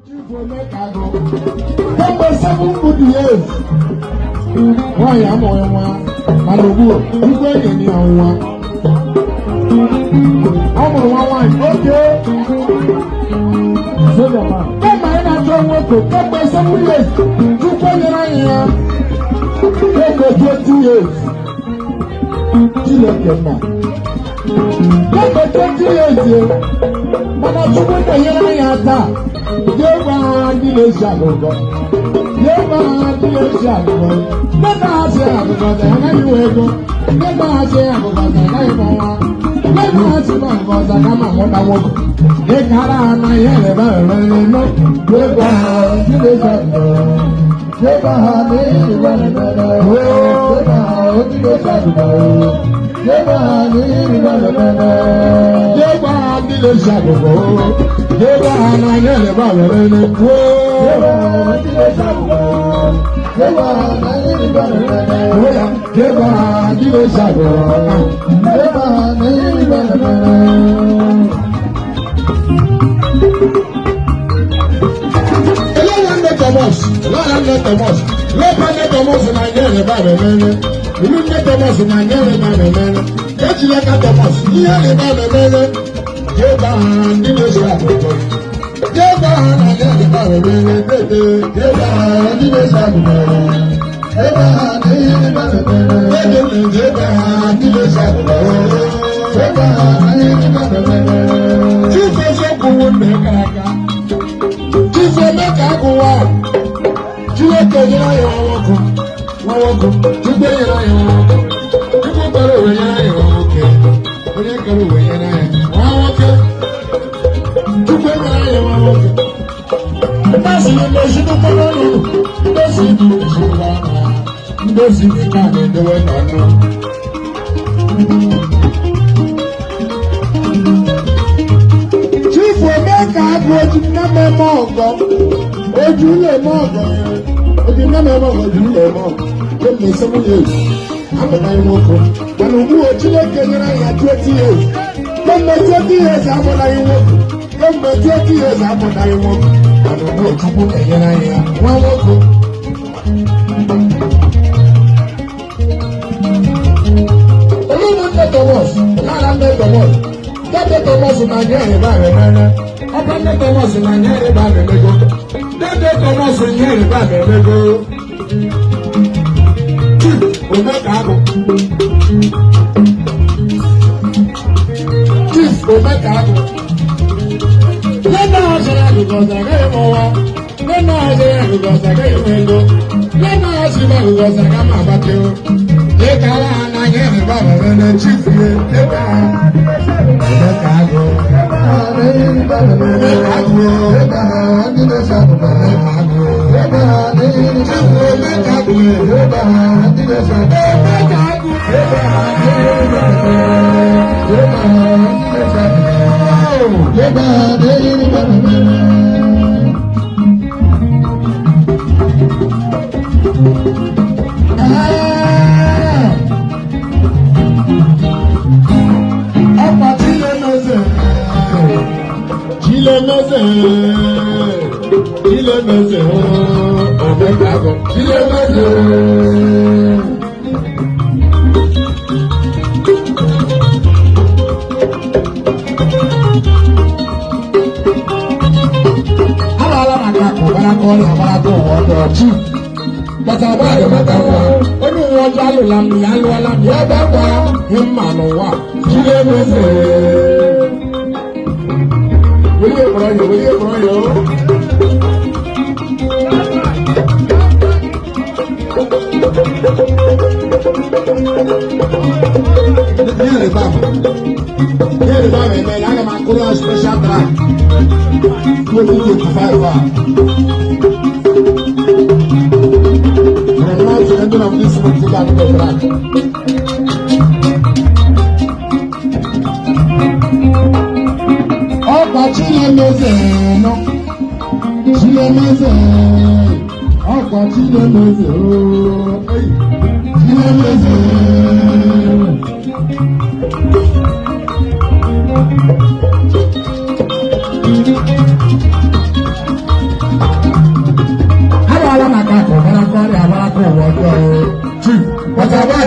Why am I one? Malogu, you go in your one. I'm one, okay. So the man, come on, I don't want to come by some years. You go in here. Take 20 years. You look at me. Take 20 years. But I'm going to hear my answer. You want to be a shadow. Never had a shadow. Never had a shadow. Never had a shadow. Never had a shadow. They can't have my head about it. Never had a shadow. Never had a shadow. Never had a shadow.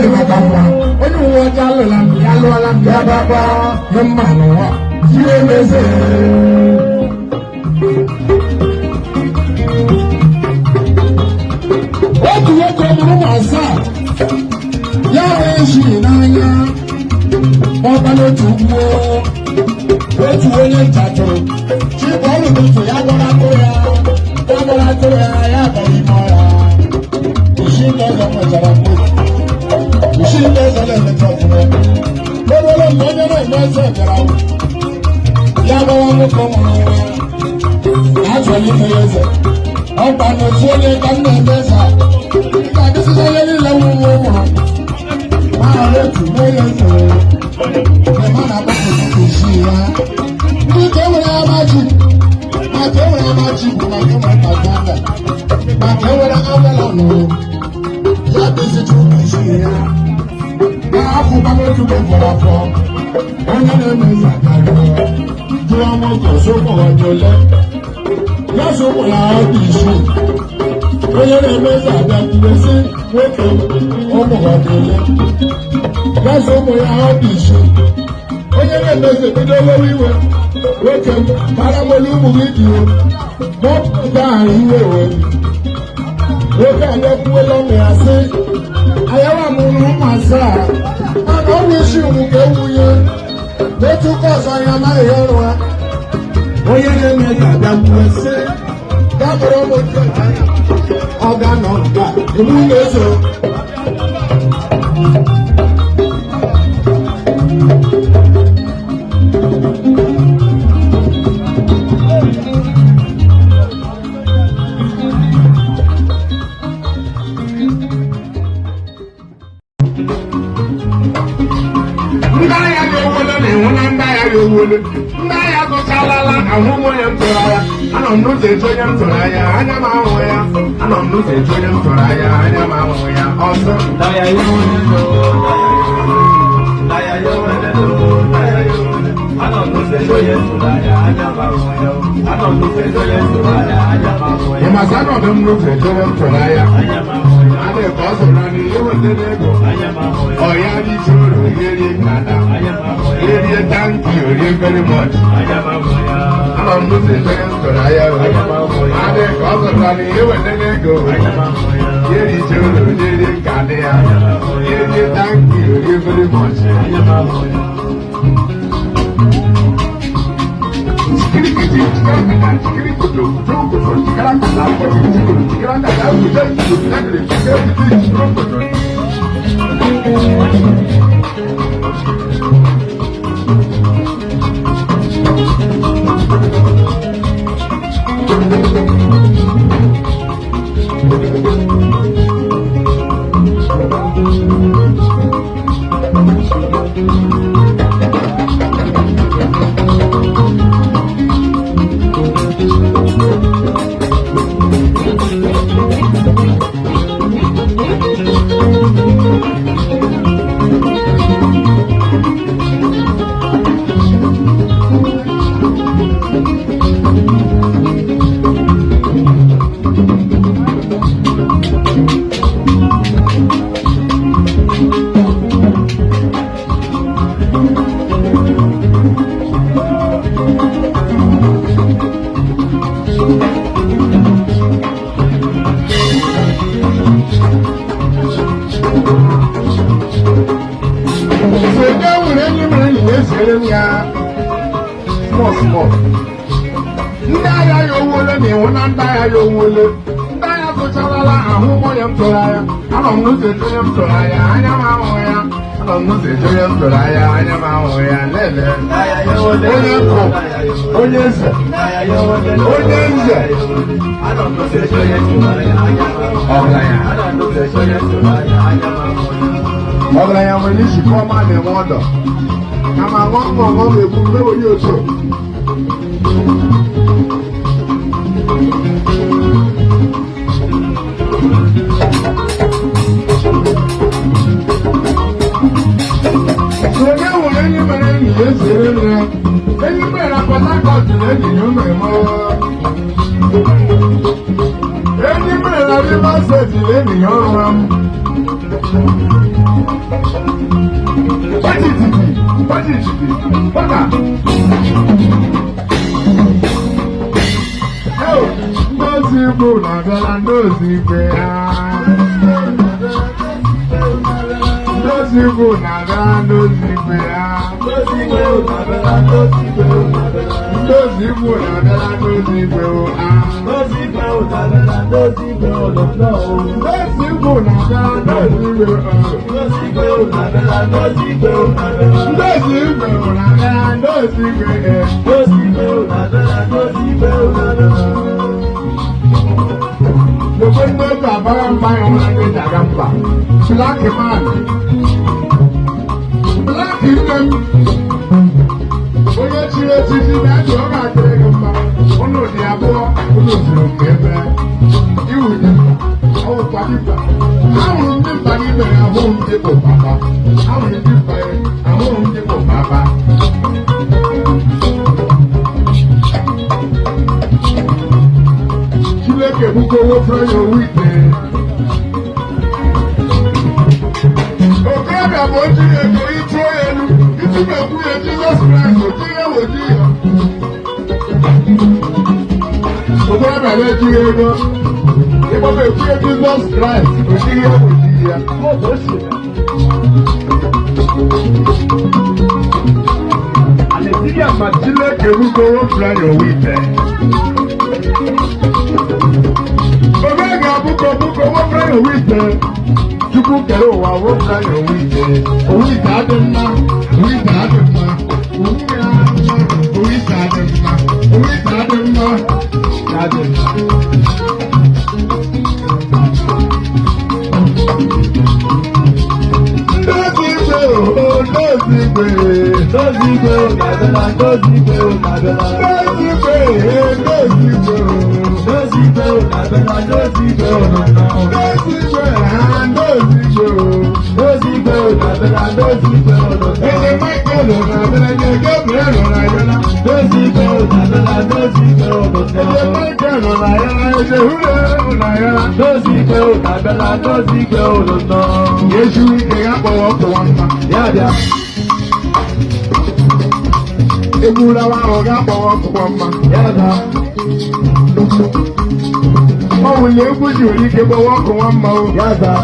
di makamba onu wo jalo la yalo la ya baba yamma no wa jire meze otu wo ko mu masa ya we shi n'anya ọba n'otu ugbo otu onye ntatụrụ chi bọọlụ n'otu ya gbara atụrụ ya ya abalị ime ọya isi ndị ọzọ nwechara mgbe isi ndị ọzọ na-emecha ọfụma n'obere mgbe onye na-eme eze bịara ya gbawa nwoke mụrụ nwa achọrọ ime ya eze ọkwa n'otu onye ka m na-eme eze a ga-adịsịza ihe niile nwụ nwa ụmụrụ ma ghara otu mee ya eze mana gbapụrụ isi ya ndị ka enwere amaji maka enwere amaji bụ maka enwere paganda maka enwere abala nụrụ ya dịzịtụ isi ya na-afụkwa n'otu gbọfọrọ afọ onye na-eme eze akarịọ jụọ moto sokwa ọjọle ya sokwa ya ọdụ isi onye na-eme eze abịakwubesi nwoke ụmụ ọdịle ya sokwa ya ọdụ isi onye na-emezi bido owewe iwe nwoke m mara molu ụmụ gị dị o mọpụta ahụ iwe wee nwoke abịakwuola ụmụ ya sị ayawa mụrụ ụmụ asaa mana ọ bụ isi ụmụ ka ewunye n'otu ụka ọzọ ya amaghị ya ọrụ ha onye na-emezi abịakwuo sị gabụrụ ụmụ nke ọ ga-anọ nke a iwu na-eso ndị agha gụchalala ahụhụ onye m tụrụ anya anọ m n'ụzọ eju onye m tụrụ anya anya m ahụ ya anọ m n'ụzọ eju onye m tụrụ anya anya m ahụ ya ọzọ ịmasị anọdụ m n'ụzọ eju onye m tụrụ anya adịghị ka ọ soro na ihe weta n'ego ọya dị iche ụlọ ihe rie nkata area thank you very much. I'm not the same to I am. I think also that you will never go. Here is your little Canada. Area thank you very much. Small. Ndị agha ya owole na-enwe na ndị agha ya owole. Ndị agha zụcharala ahụ ụgbọ ya m tụrụ anya. Anọ m n'ụzọ eju onye m tụrụ anya, anya m ahụghị ya. Anọ m n'ụzọ eju onye m tụrụ anya, anya m ahụghị ya. Lele. Onye nkụ, onye eze, onye nze. Ọgaranya nwere isi ọma na-enwe ọdọ. Kama ngọngọ ga-egbu mgbe onye otu. Onye nwere enyi mere enyi ya esere nri ya. Enyi mere na Port Harcourt na-enyi ya ụmụ eme. Enyi mere na Rivers State na-enyi ya ọrụ ha. Ndozi Igbo na-abịala ndozi igwe ha. Ndozi Igbo na-abịala ndozi igwe ha. Ndozi Igbo na-abịala ndozi igwe ha. Ndozi Igbo na-abịala ndozi igwe ha. Ndozi Igbo na-abịala ndozi igwe ha. Ndozi Igbo na-abịala ndozi igwe ha. Ndozi Igbo na-abịala ndozi igwe ha. Ndozi Igbo na-abịala ndozi igwe ha. Ndozi Igbo na-abịala ndozi igwe ha. The windows are very fine on the Jagamba. Black man. Black women. When you see a city that you're not taking back, oh no, the above, oh no, you will never. Oh, Padipa. How will you buy it? I won't give up, Papa. How will you buy it? I won't give up, Papa. Chileke buko wo fra yo wite. Okada bo Chileke ito elu. Itu me ku ye Jesus Christ o ti ye wo ji yo. Okada be Chileke. Ibo be ku ye Jesus Christ o ti ye wo ji ya. Mo bo se. Hallelujah, ma Chileke buko wo fra yo wite. Buko wọ́n fẹ́ òwú ìtẹ́ Chukwu kẹ̀lé òwà wọ́n fẹ́ òwú ìtẹ́ òwú ìtẹ́ adé mma òwú ìtẹ́ adé mma òwú ìtẹ́ adé mma òwú ìtẹ́ adé mma adé mma. Ndozi igwe na-abịala ndozi igwe na-abịala ndozi igwe na-abịala ndozi igwe na-abịala ndozi igwe ndozi igwe eze Michael na-abịala nye Gabriel na-abịala ndozi igwe na-abịala ndozi igwe eze Michael na-abịala eze Hule na-abịala ndozi igwe na-abịala ndozi igwe Yesu ike ya kpọrọ ọkụwa mma ya bịa Egwula wa ahụ ga-akpọrọ ọkụwa mma ya bịa ọ bụ na egwu ji nwere ike gbawa ọkụwa mma ya bịa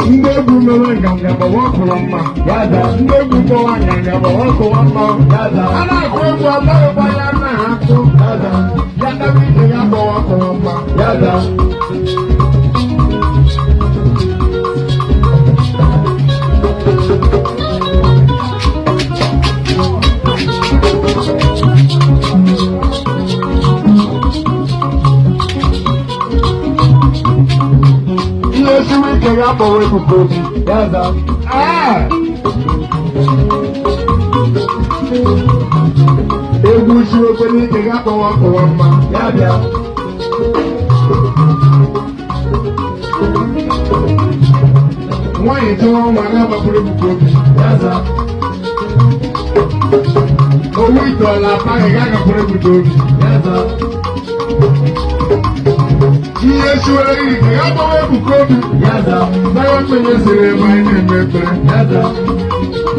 ndị egwu mewe nganga gbawa ọkụwa mma ya bịa ndị egwu gbawa nganga gbawa ọkụwa mma ya bịa a na-akụ egwu amaghịkwa ya anaghị atụ ya bịa ya dabe ike ya gbawa ọkụwa mma ya bịa Kaya po wewe kukopi yaza Egwu shiro kweli kaya po wako wama yabia Mwanyi tuwa wana mapure kukopi yaza Owito la pake kaka pure kukopi yaza Yesu eri kaya po wewe kukopi yaza Bayo kwenye sire maine mepre yaza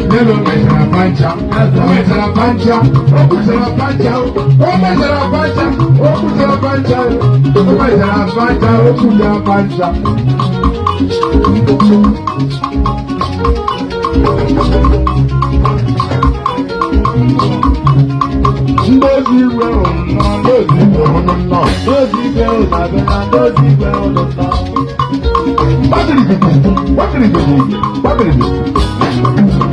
Nelo mejara pancha Mejara pancha Mejara pancha Mejara pancha Mejara pancha Mejara pancha Mejara pancha Ndozi igwe ọ̀nà ndozi igwe ọ̀nà ndozi igwe ọ̀nà abẹ́nà ndozi igwe ọ̀nà What did he do?